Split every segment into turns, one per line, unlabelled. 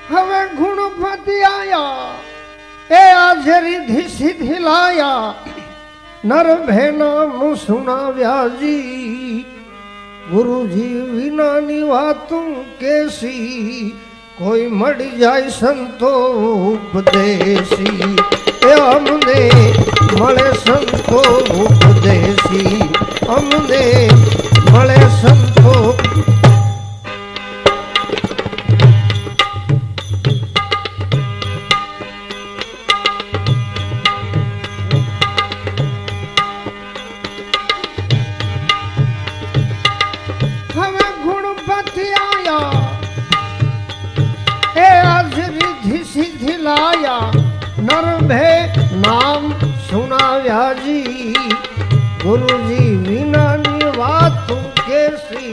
હવે ગુણપતિ આયા એ આજરી સીધી લાયા નર ભેના મું સુણાવ્યાજી ગુરુજી વિનાની વાતું કેસી કોઈ મળી જાય સંતો ઉપદેશી એ અમને મળે સંતો ઉપદેશી અમને મળે સંતો नर भे नाम सुनाव्याजी गुरुजी विनानी वात केसी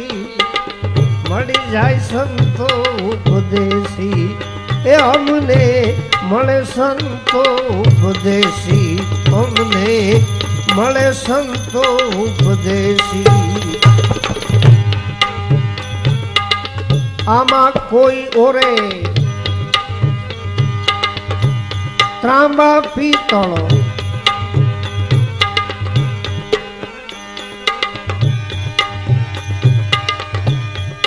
मળી જાય સંતો ઉપદેશી એ અમને મળે સંતો ઉપદેશી અમને મળે સંતો ઉપદેશી આમાં કોઈ ઓરે ત્રાંબા પિત્તળ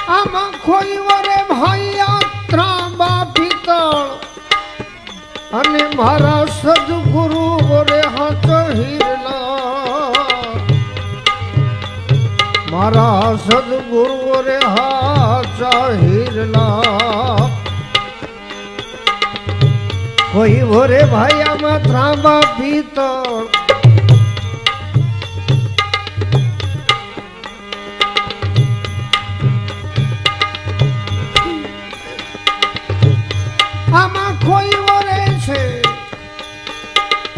આમાં કોઈ વરે ભાઈયા ત્રાંબા પિત્તળ અને મારા સદગુરુ વરે હાથ હિરલા મારા સદગુરુ વરે હાથ હિરલા કોઈ વરે ભાઈયામાં ત્રાંબા પિત્તળ આમાં કોઈ વરે છે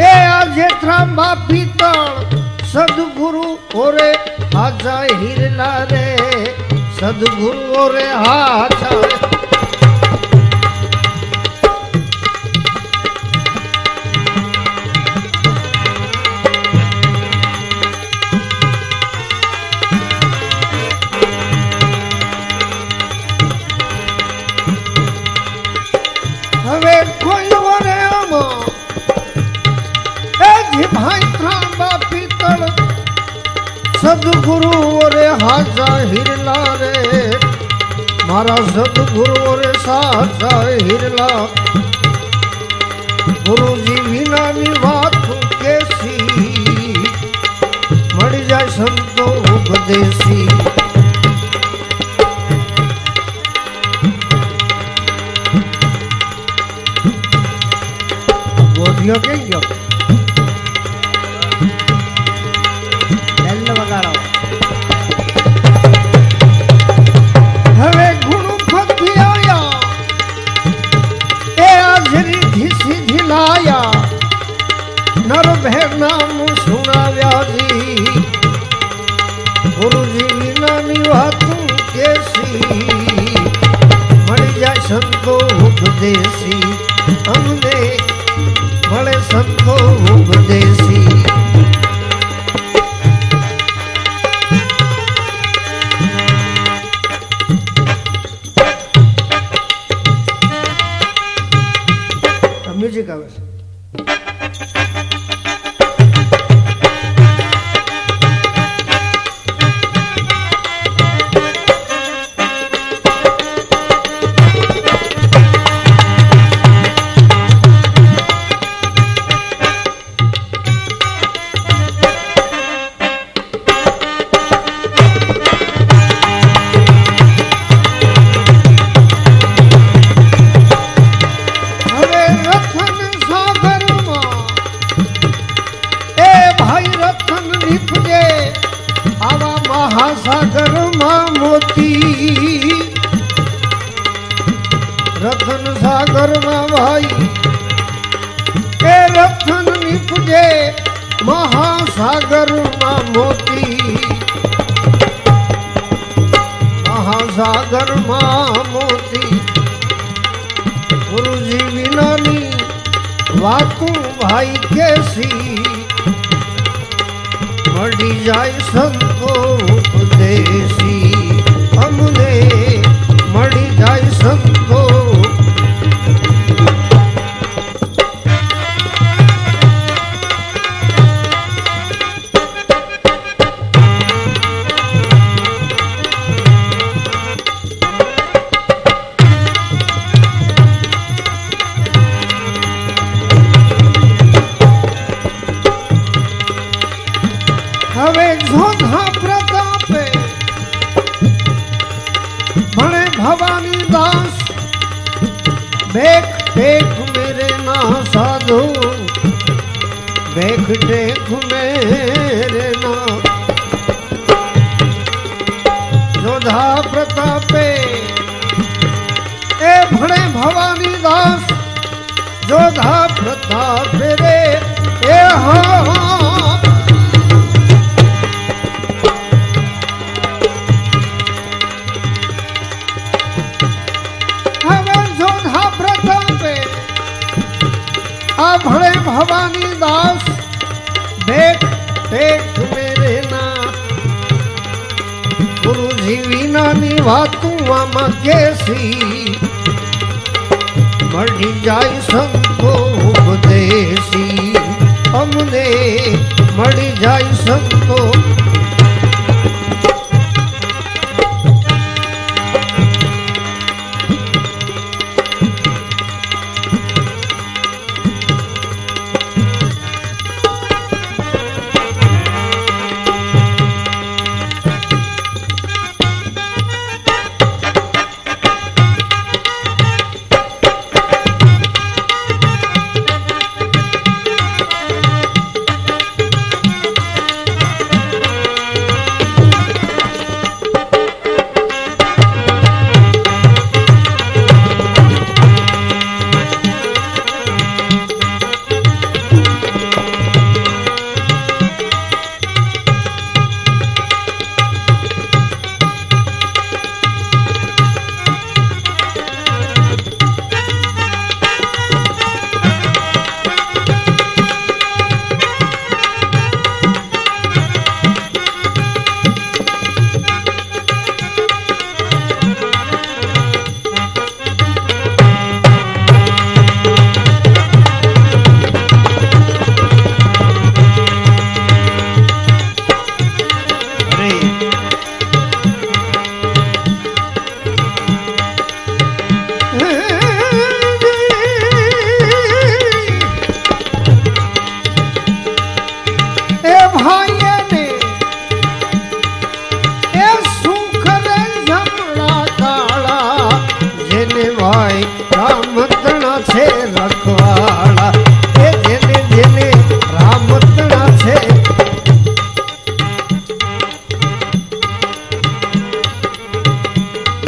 એ આજે ત્રાંબા પિત્તળ સદગુરુ ઓરે હાજા હિરલા રે સદગુરુ ઓરે હાજા હવે કોઈ વરે આમાં એ જી ભાઈ ત્રાંબા પિત્તળ સદગુરુ રે હાજા હિરલા રે મારા સદગુરુ રે સાજા હિરલા ગુરુજી વિનાની વાત કેસી મળી જાય સંતો ઉપદેશી ગયો કે ગયો બેલ વગાડો હવે ગુણપતિ આયા એ આજરી સીધી લાયા નર ભેર નામ સુણાવ્યાજી ગુરુજી વિનાની વાતું કેસી મળી જાય સંતો ઉપદેશી અમને મળે સંતો ઉપદેશી મ્યુઝિક આવે છે રતન સાગર માં ભાઈ એ રતન નીપજે મહાસાગર માં મોતી મહાસાગર માં મોતી ગુરુજી વિનાની વાતું ભાઈ કેસી મળી જાય સંતો ઉપદેશી અમને મળી જાય સંતો भणे भवानी दास देख देख मेरे ना साधु देख देख मेरे ना जोधा प्रतापे ए भणे भवानी दास जोधा प्रताप रे ए हवे जोधा प्रतापे आ भणे भवानी दास देख देख मेरे ना गुरु जी विना नी वातू आमा कैसी मળી જાય સંતો ઉપદેશી અમને મળી જાય સંતો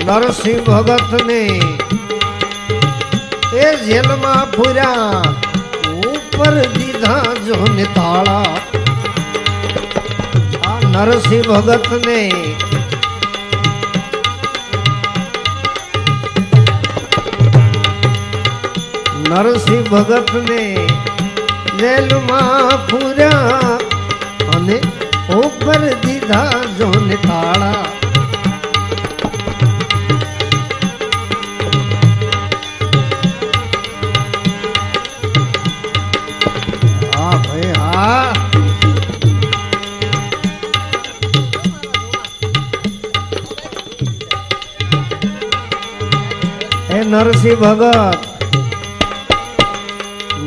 નરસિંહ ભગત ને એ જેલમાં પૂર્યા ઉપર દીધા જોને તાળા આ નરસિંહ ભગત ને નરસિંહ ભગત ને જેલમાં પૂર્યા અને ઉપર દીધા જોને તાળા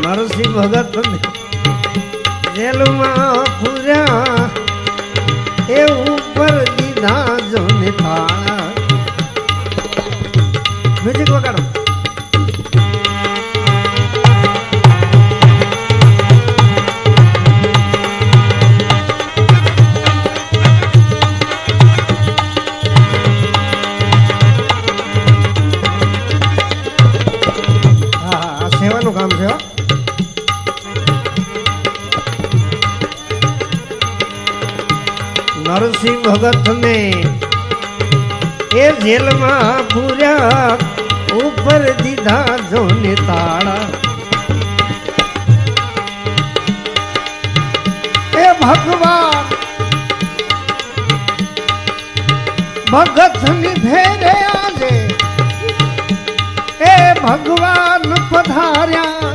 નરસિંહ ભગત જેલમાં પૂર્યા એ ઉપર દીધા જોને થાળા મ્યુઝિક વગાડો સેવાનું કામ છે નરસિંહ ભગત ને એ જેલમાં પૂર્યા ઉપર દીધા જોને તાળા એ ભગવાન ભગત ની ભેરે આજે એ ભગવાન પધાર્યા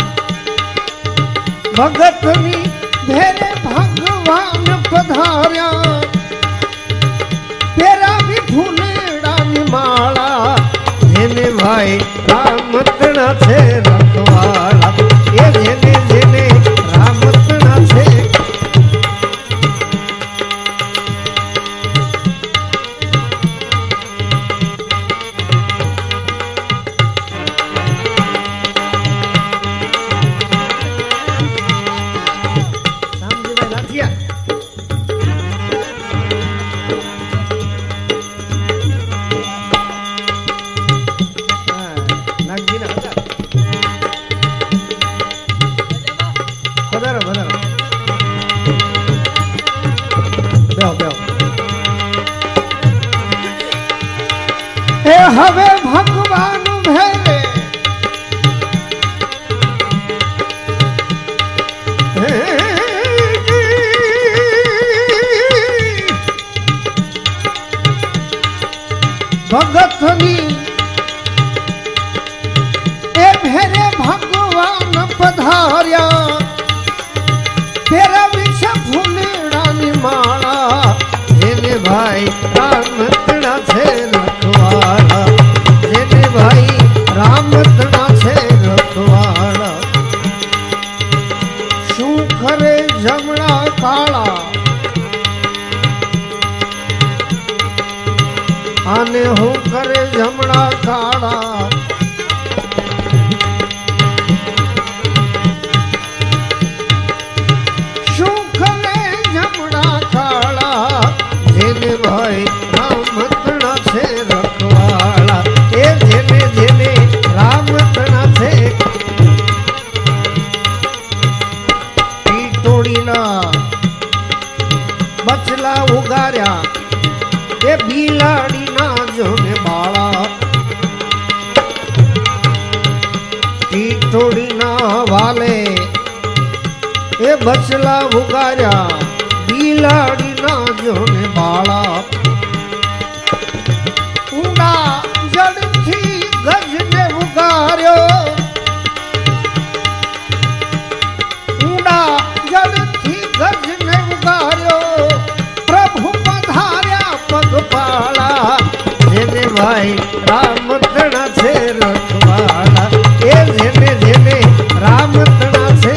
ભગત ની ભેરે ભગવાન પધાર્યા પેરાવી ફૂલેડાની માળા જેને ભાઈ રામતણા છે રખવાળા એ જેને જેને રામતણા છે હવે ભગવાન ભેરે ભગતની એ ભેરે ભગવાન પધાર્યા ફેરવી છે ફૂલડાની માળા જેને ભાઈ રામતણા છે રખવાળા જેને ભાઈ રામતણા છે રખવાળા શું કરે જમણા કાળા આને હું કરે જમણા કાળા શું કરે જમણા કાળા જેને ભાઈ રામતણા છે રખવાળા એ જેને જેને રામતણા છે ટીટોડીના બચલા ઉગાર્યા એ બિલાડી ના જોને બાળા ટીટોડી ના વાલે એ બચલા ઉગાર્યા બિલાડી ના જોને બાળા ઊંડા જડથી ગજને ઉગાર્યો ઊંડા જડથી ગજને ઉગાર્યો પ્રભુ પધાર્યા પગપાળા જેને ભાઈ રામતણા છે રખવાળા એ જેને જેને રામતણા છે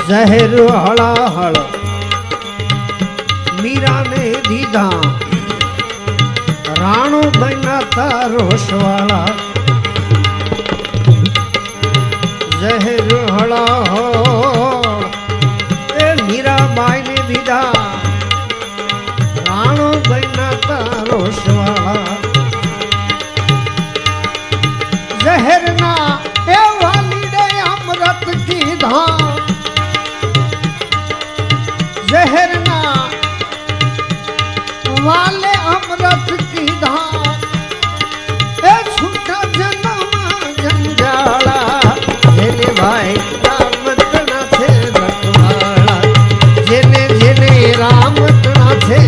જહેર હળાહળ મીરાને દીધા રાણો બન્યા તારોશવાળા જહેર હળાહળ એ મીરાબાઈને દીધા રાણો બન્યા તારોશવાળા જહેરના એ વાલીડે અમૃત કીધા જહેરના વાલે અમૃત કીધા એ છૂટા જન્મ જંજાળા જેને ભાઈ રામતણા છે રખવાળા જેને જેને રામતણા છે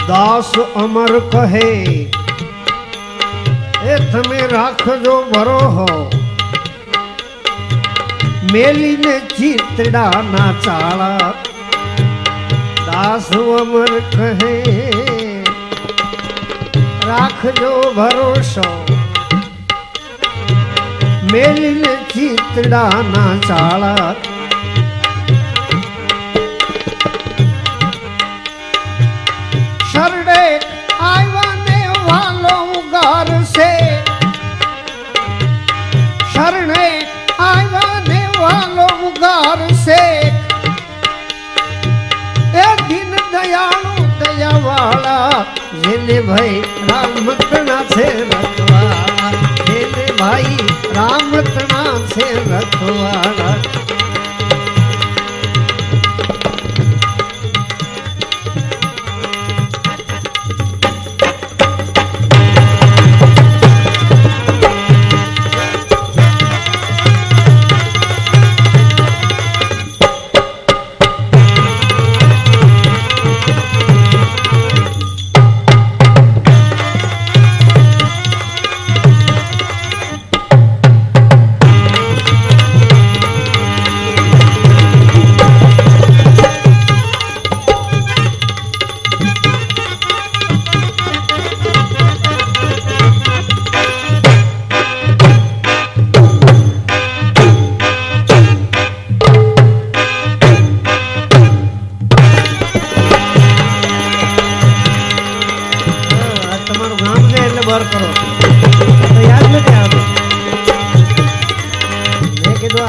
દાસ અમર કહે એ તમે રાખજો ભરોહો મેલીને ચિતડા ના ચાળા દાસ અમર કહે રાખજો ભરોસો મેલીને ચિતડા ના ચાળા શરડે આવ્યાને વાલો ઉગાર છે શરણે આવ્યાને વાલો ઉગાર છે એ દિન દયાળુ દયાવાળા જેને ભાઈ રામતણા છે રખવાળા જેને ભાઈ રામતણા છે રખવાળા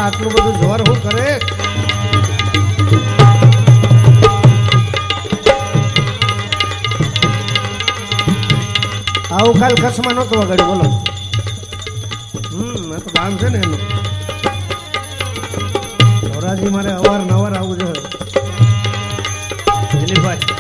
આટલું બધું જોર હું કરે આવું કાલ કચ્છમાં નહોતો વગાડ્યું બોલો આ તો ગામ છે ને એનું ધોરાજી મારે અવારનવાર આવું જોઈએ દિલીપભાઈ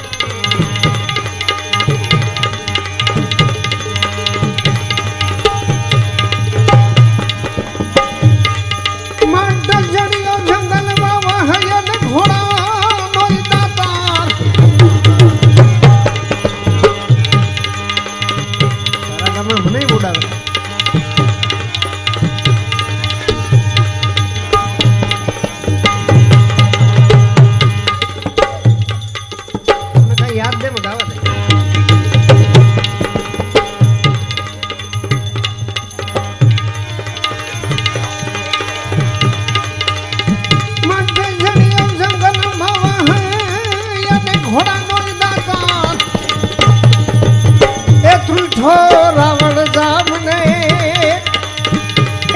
રાવણ જામને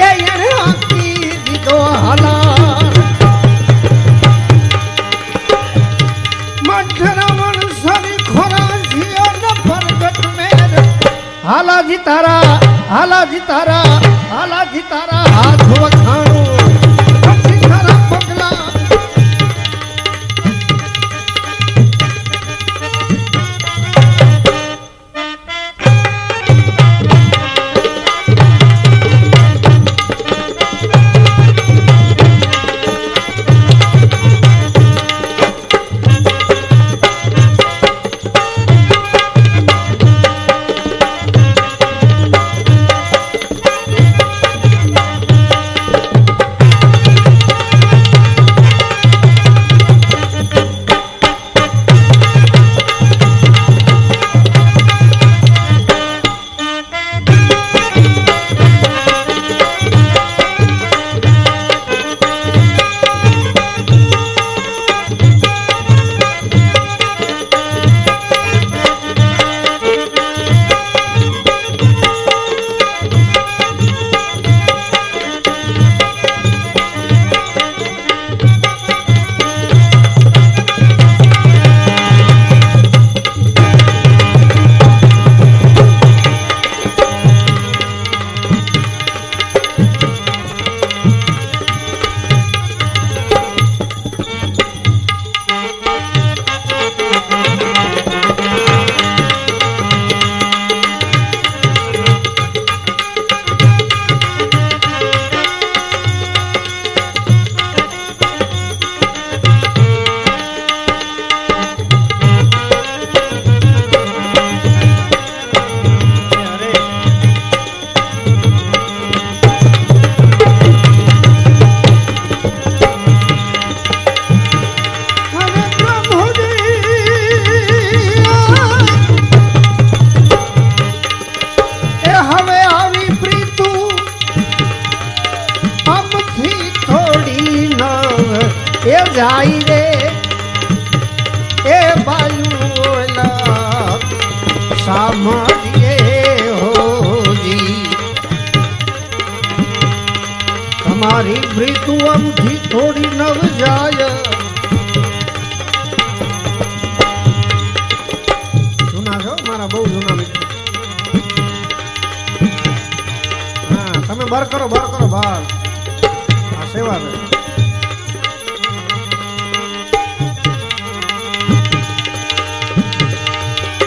એને આંકી દીધો હાલા મઢરાવણ સરી ખોરા જીઓ ન પ્રગટ મેર હાલાજી તારા હાલાજી તારા હાલાજી તારા હાથ વખાણું પછી તારા પગલા એ જાય રે એ બાયુલા સાંભળીએ હોજી તમારી મૃત્યુ અમથી થોડી નવ જાય જૂના છો મારા બહુ જૂના મિત્રો હા તમે બર કરો બાર આ સેવા છે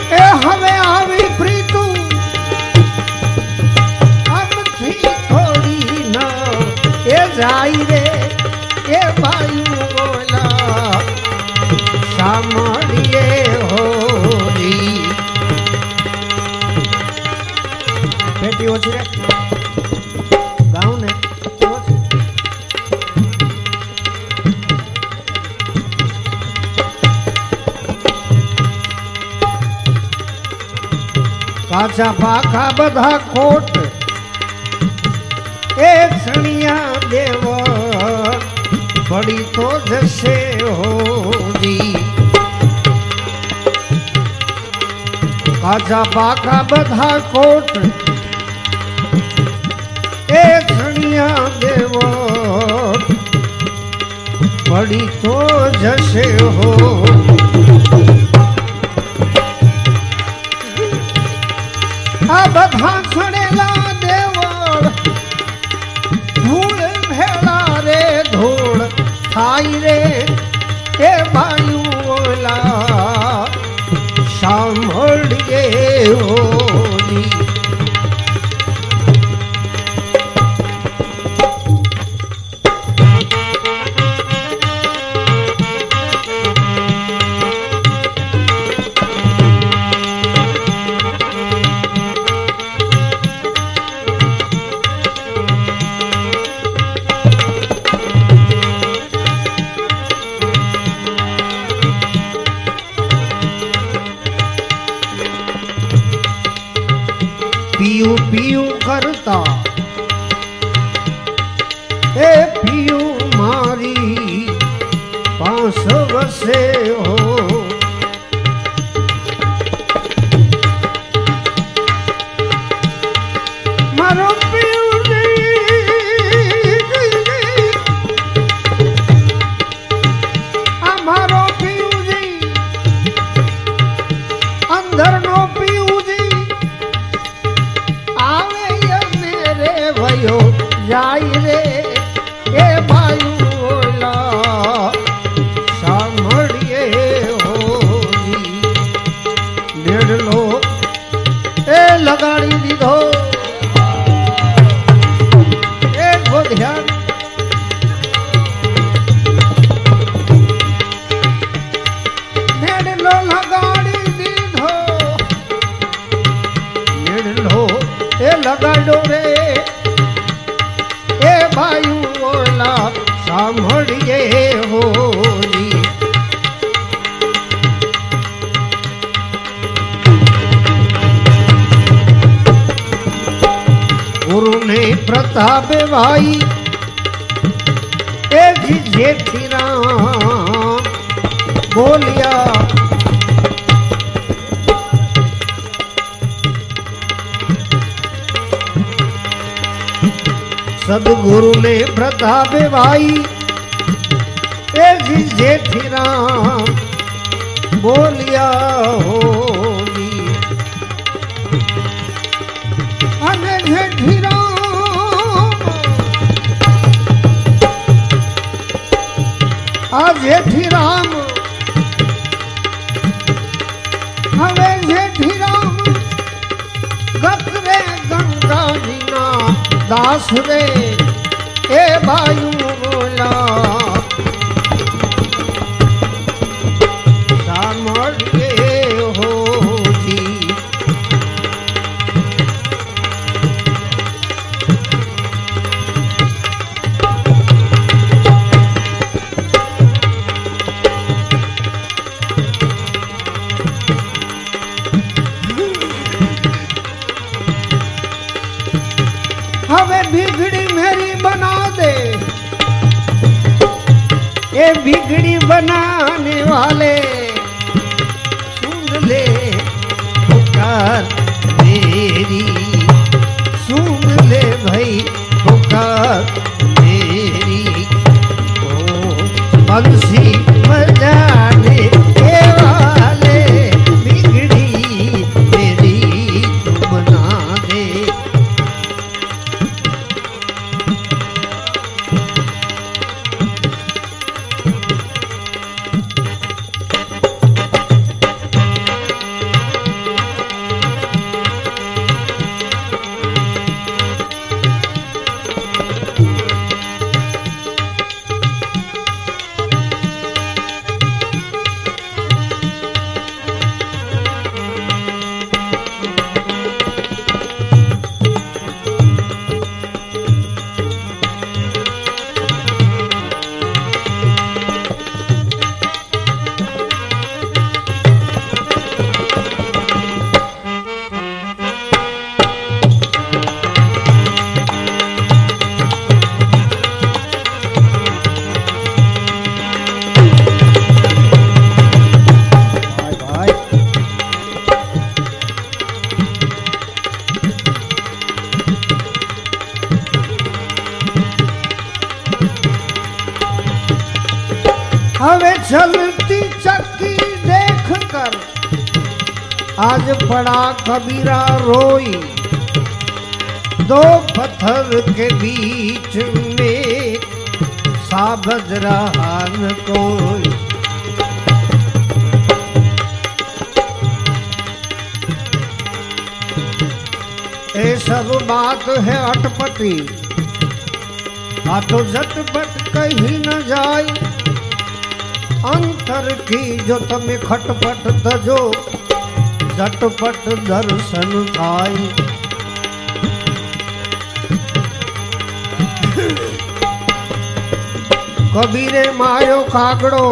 એ હવે આવી પ્રીતુ આમથી થોડી ન એ જાય રે એ બાયુ બોલા સાંભળીએ હોરી પેટી ઓછી રે ગાઉં ને કાચા પાખા બધા કોટ એ સણિયા દેવ પડી તો જશે હોજી કાચા પાખા બધા કોટ એ સણિયા દેવ પડી તો જશે હો આ બધા સણેલા દેવળ ધૂળ ભેળા રે ધૂળ થાય રે એ બાયુ ઓલા સાંભળીએ હોજી પીયું પીયું કરતા એ પીયું મારી પાંચ વસે હો મારો પીયું આ મારો પીયું અંદર નો જાય રે એ બાયુ ઓલા સાંભળીએ હોજી નેડલો એ લગાડી દીધો એ ધ્યાન નેડલો લગાડી દીધો નેડલો એ લગાડો રે એ બાયુ ઓલા સાંભળીએ હોરી ગુરુને પ્રતાપે ભાઈ એ જેઠી રામ બોલ્યા સદગુરુ ને પ્રતાપે ભાઈ એ જેઠી રામ બોલ્યા હોલી અને જેઠી રામ આ જેઠી રામ હવે જેઠી રામ ગતરે ગંગાજીના દાસ રે એ બાયુ બોલા સાંભળીએ હોજી હવે बिगड़ी मेरी बना दे बनाने वाले सुन ले पुकार मेरी, सुन ले भाई पुकार मेरी। ओ बंसी बजाने के वाले बिगड़ी मेरी तू बना दे। हवे चलती चक्की देख कर आज पड़ा कबीरा रोई। दो पत्थर के बीच में साबज रहा न कोई। ये सब बात है अटपटी, आ तो झटपट कहीं न जाए। अंतर की जो तमे खटपट तजो झटपट दर्शन थाई। कबीरे मायो कागड़ो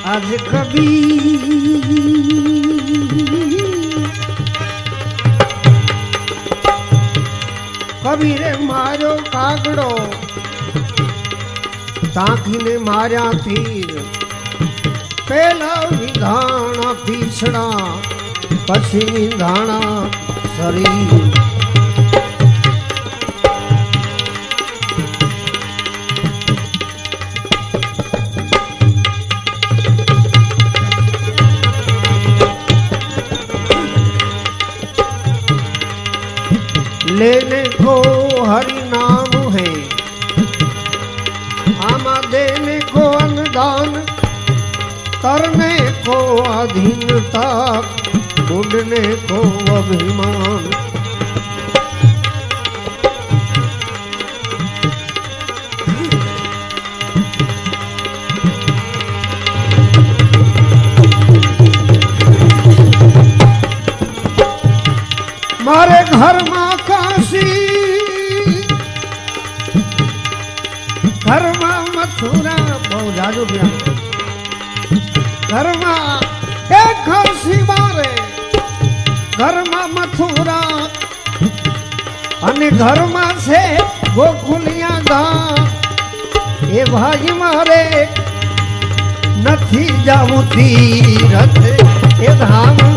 आज कबीरे मारो कागड़ो ताकी ने मार्या तीर। पहला विधाना पीछड़ा पछी विधाना शरीर। लेने को हरि नाम है, आमा देने को अनुदान, करने को अधीनता, उड़ने को अभिमान। मारे घर में काशी, घर में मथुरा, बहुत जाजू गया घर में एक काशी मारे, घर में मथुरा અને ઘરમાં છે ગોકુલિયા ગામ। એ ભાઈ મારે નથી જાવું તીરથ એ ધામ।